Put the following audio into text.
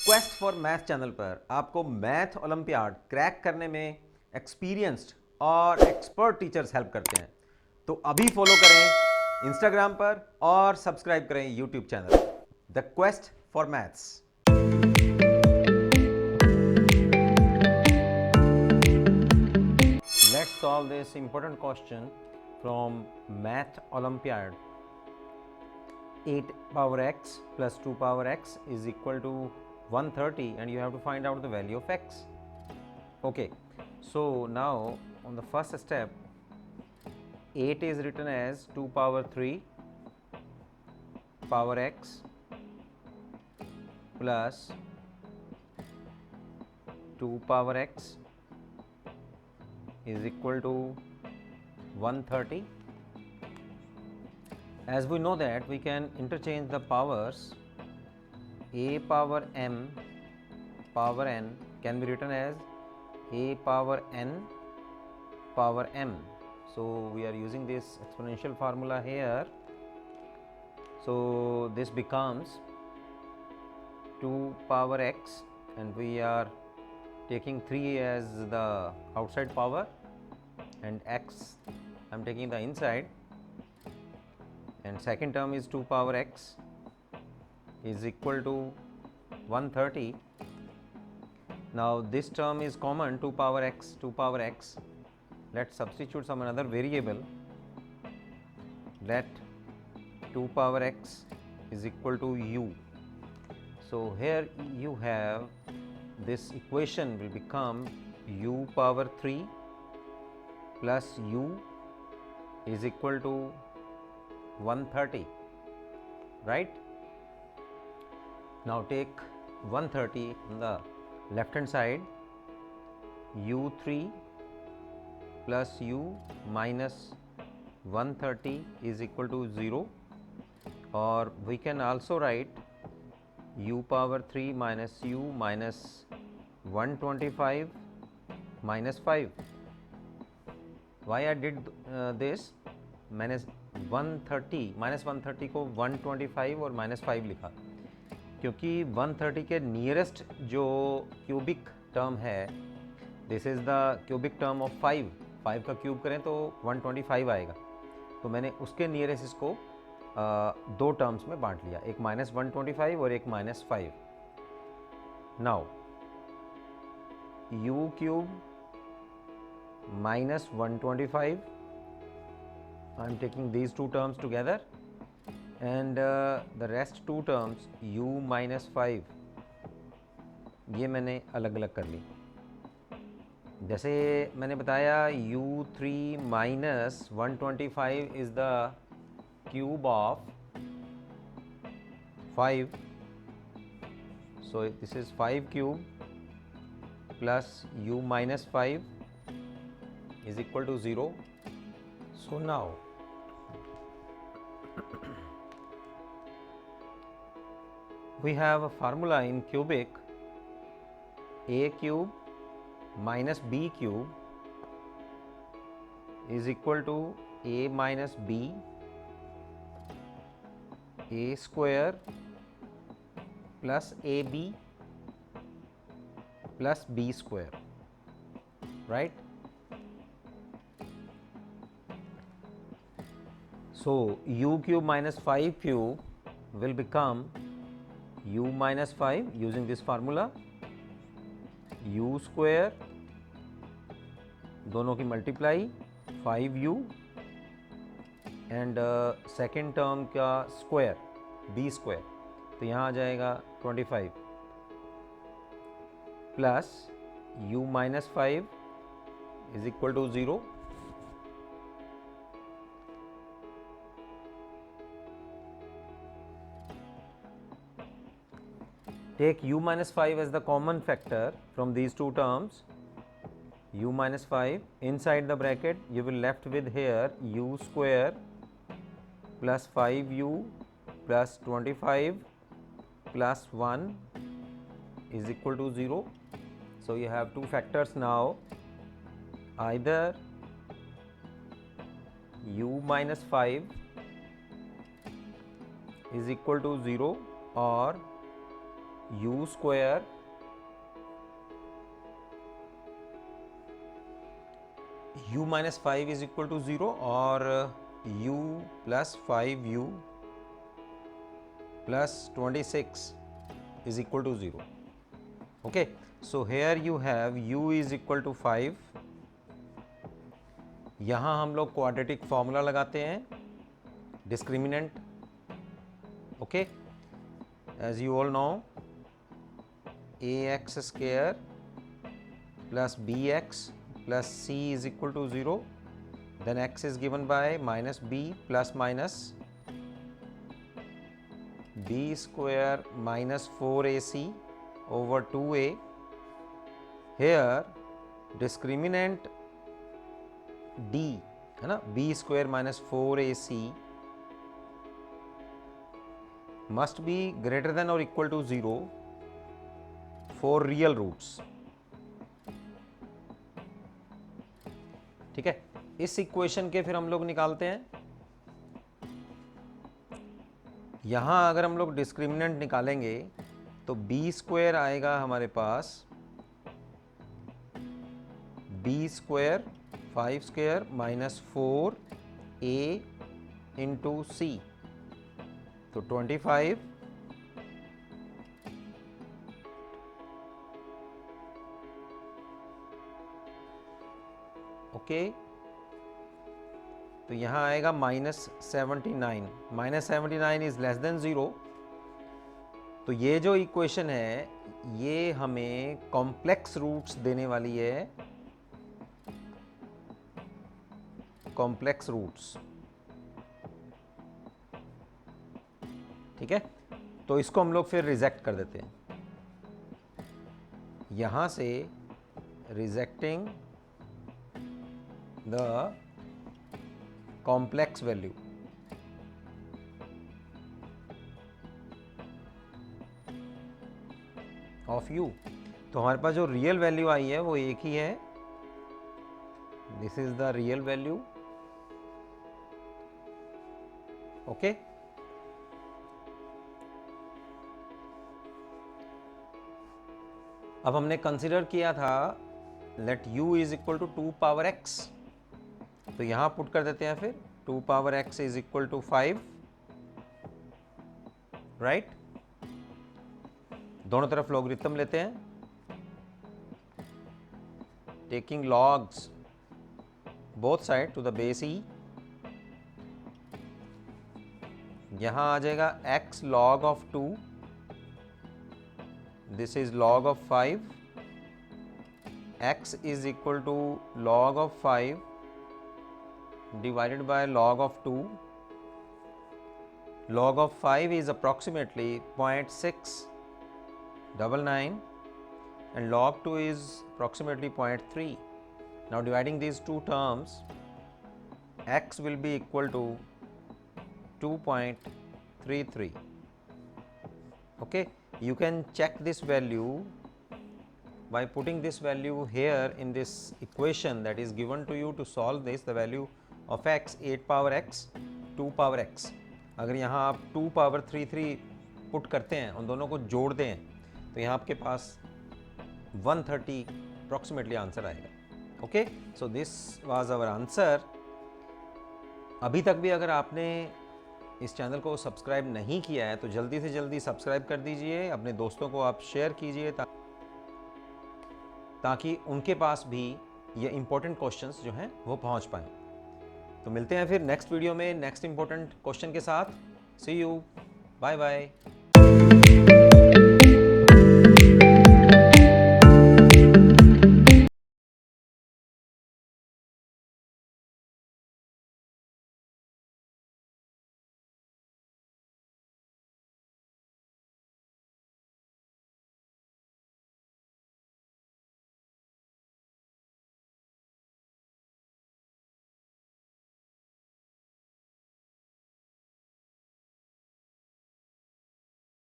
Quest for math channel पर आपको math olympiad crack करने में एक्सपीरियंस्ड और एक्सपर्ट टीचर्स हेल्प करते हैं। तो अभी फॉलो करें इंस्टाग्राम पर और सब्सक्राइब करें YouTube channel the quest for maths. Let's solve this important question from Math Olympiad. 8 power x plus 2 power x is equal to 130 and you have to find out the value of x. Okay, so now on the first step 8 is written as 2 power 3 power x plus 2 power x is equal to 130. As we know that we can interchange the powers. A power m power n can be written as a power n power m. So we are using this exponential formula here. So this becomes 2 power x and we are taking 3 as the outside power and x I am taking the inside, and second term is 2 power x is equal to 130. Now this term is common, 2 power x, 2 power x. Let's substitute some another variable. Let 2 power x is equal to u. So here you have this equation will become u power 3 plus u is equal to 130, right? Now take 130 on the left hand side, u3 plus u minus 130 is equal to 0, or we can also write u power 3 minus u minus 125 minus 5. Why I did this? मैंने 130 minus 130 को 125 और minus 5 लिखा क्योंकि 130 के nearest जो cubic term है, this is the cubic term of 5 का cube करें तो 125 आएगा, तो मैंने उसके नियरेस्ट इसको दो टर्म्स में बांट लिया, एक माइनस 125 और एक minus 5. Now u cube minus 125, I am taking these two terms together, and the rest two terms u minus 5 ये मैंने अलग अलग कर ली. जैसे मैंने बताया u3 minus 125 is the cube of 5, so this is 5 cube plus u minus 5 is equal to 0. So now we have a formula in cubic, a cube minus b cube is equal to a minus b, a square plus ab plus b square, right? So u cube minus 5 cube will become u minus 5 using this formula, u square दोनों की multiply 5u and second term का square b square, तो यहाँ आ जाएगा 25 plus u minus 5 is equal to 0. Take u minus 5 as the common factor from these two terms, u minus 5 inside the bracket you will left with here u square plus 5u plus 25 plus 1 is equal to 0. So you have two factors now, either u minus 5 is equal to 0 or u square u minus 5 is equal to 0 or u plus 5u plus 26 is equal to 0. Okay, so here you have u is equal to 5. यहाँ हम लोग quadratic formula लगाते हैं, discriminant. Okay, as you all know, ax square plus bx plus c is equal to 0. Then x is given by minus b plus minus b square minus 4ac over 2a. Here discriminant d है ना, b square minus 4ac must be greater than or equal to 0 for real roots. ठीक है, इस equation के फिर हम लोग निकालते हैं. यहां अगर हम लोग डिस्क्रिमिनेंट निकालेंगे तो b स्क्वायर आएगा हमारे पास b square 5 square minus 4a into c, तो 25 ओके. तो यहाँ आएगा -79. -79 इज लेस देन 0. तो ये जो इक्वेशन है ये हमें कॉम्प्लेक्स रूट्स देने वाली है, कॉम्प्लेक्स रूट्स. ठीक है, तो इसको हम लोग फिर रिजेक्ट कर देते हैं. यहां से rejecting the complex value. of u. तो हमारे पास जो रियल वैल्यू आई है वो एक ही है. This is the real value. Okay, अब हमने कंसिडर किया था let u is equal to 2 power x. तो यहां पुट कर देते हैं फिर 2 power x is equal to 5. Right, दोनों तरफ लॉगरिथम लेते हैं, taking logs both side to the base e. यहां आ जाएगा x log of 2, this is log of 5. x is equal to log of 5 divided by log of 2. Log of 5 is approximately 0.699 and log 2 is approximately 0.3. Now dividing these two terms, x will be equal to 2.33. Okay, you can check this value by putting this value here in this equation that is given to you to solve this. The value of x 8 power x 2 power x. अगर यहाँ आप 2 power 33 put करते हैं, उन दोनों को जोड़ दें, तो यहाँ आपके पास 130 अप्रॉक्सीमेटली आंसर आएगा. Okay, so this was our answer. अभी तक भी अगर आपने इस चैनल को सब्सक्राइब नहीं किया है तो जल्दी से जल्दी सब्सक्राइब कर दीजिए. अपने दोस्तों को आप शेयर कीजिए ताकि उनके पास भी ये इंपॉर्टेंट क्वेश्चंस जो हैं वो पहुंच पाएँ. तो मिलते हैं फिर नेक्स्ट वीडियो में नेक्स्ट इंपॉर्टेंट क्वेश्चन के साथ. सी यू, बाय बाय.